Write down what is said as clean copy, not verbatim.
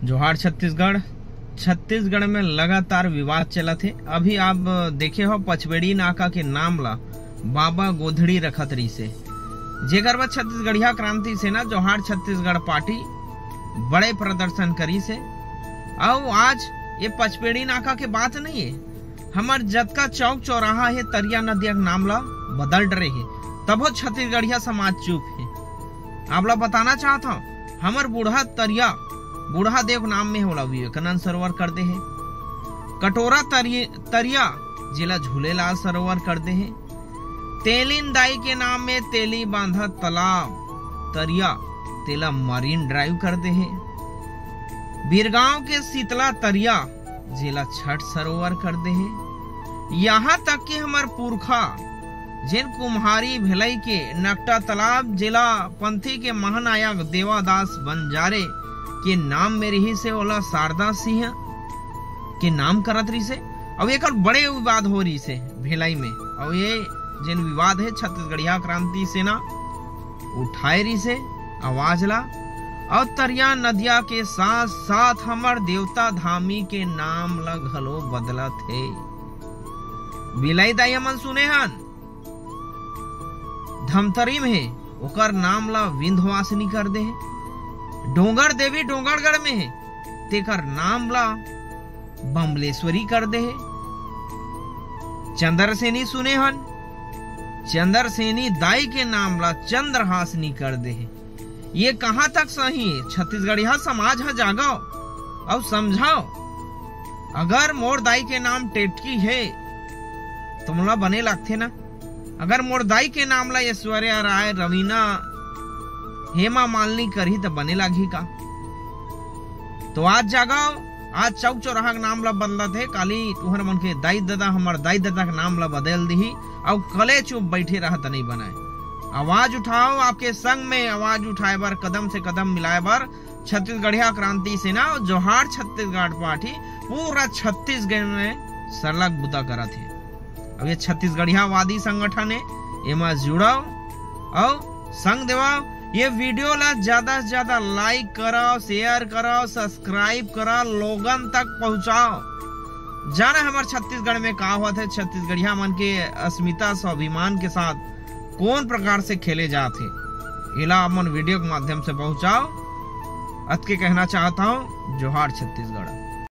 जोहार छत्तीसगढ़। छत्तीसगढ़ में लगातार विवाद चला थे। अभी आप देखे हो पचपेड़ी नाका के नाम ला बाबा गोधड़ी रखत रही से, जेकर बाद छत्तीसगढ़िया क्रांति सेना जोहार छत्तीसगढ़ पार्टी बड़े प्रदर्शन करी से। और आज ये पचपेड़ी नाका के बात नहीं है, हमार जतका चौक चौराहा है तरिया नदिया के नाम ला बदल रहे है, तब वो छत्तीसगढ़िया समाज चुप है। आप लोग बताना चाहता हूँ हमार बूढ़ा तरिया बूढ़ा देव नाम में होला विवेकानंद सरोवर कर दे है। कटोरा तरिया जिला झूलेलाल सरोवर कर दे है। तेलिन दाई के नाम में तेली बांधा तालाब तरिया तेला मरीन ड्राइव कर दे है। बीरगांव के शीतला तरिया जिला छठ सरोवर कर दे है। यहाँ तक कि हमार पुरखा जिन कुम्हारी भिलई के नकटा तालाब जिला पंथी के महानायक देवादास बंजारे के नाम में रही से ओला शारदा सिंह के नाम करत रही से। अब एक बड़े विवाद हो रही से भिलाई में, और ये जिन विवाद है छत्तीसगढ़िया क्रांति सेना उठाए रही से आवाज ला। और तरिया नदिया के साथ साथ हमार देवता धामी के नाम ला घलो बदला थे। बिलाई दाई हमन सुने हन धमतरी में ओकर नाम ला विंध्यवासिनी कर दे है। डोंगर देवी डोंगरगढ़ में है तेकर नाम ला बमलेश्वरी कर दे है। चंद्रसेनी सुने हन चंद्रसेनी दाई के नाम ला चंद्रहासनी कर दे है। ये कहां तक सही है? छत्तीसगढ़िया समाज है जागो और समझाओ। अगर मोर दाई के नाम टेटकी है तुमला बने लगते ना। अगर मोर दाई के नाम ला ऐश्वर्या राय रवीना हेमा मालिनी करही तो बने लागी का? तो आज जागाओ, आज चौक चौराहा के नाम ला बदला थे, काली तुहर मन के दाई दादा हमार दाई दादा के नाम ला बदल दी और कले चुप बैठे रहा नहीं बनाए। आवाज उठाओ, आपके संग में आवाज उठाए बर कदम से कदम मिलाए बर छत्तीसगढ़िया क्रांति सेना और जोहार छत्तीसगढ़ पार्टी पूरा छत्तीसगढ़ में सरलग बुता करा थे। अब ये छत्तीसगढ़िया वादी संगठन है, एमा जुड़ाओ और संग देवाओ। ये वीडियो ला ज्यादा से ज्यादा लाइक करो, शेयर करो, सब्सक्राइब करो, लोगन तक पहुंचाओ। जाना हमारे छत्तीसगढ़ में का हुआ थे, छत्तीसगढ़िया मन के अस्मिता स्वाभिमान के साथ कौन प्रकार से खेले जाते, इला अपन वीडियो के माध्यम से पहुंचाओ। अत के कहना चाहता हूँ जोहार छत्तीसगढ़।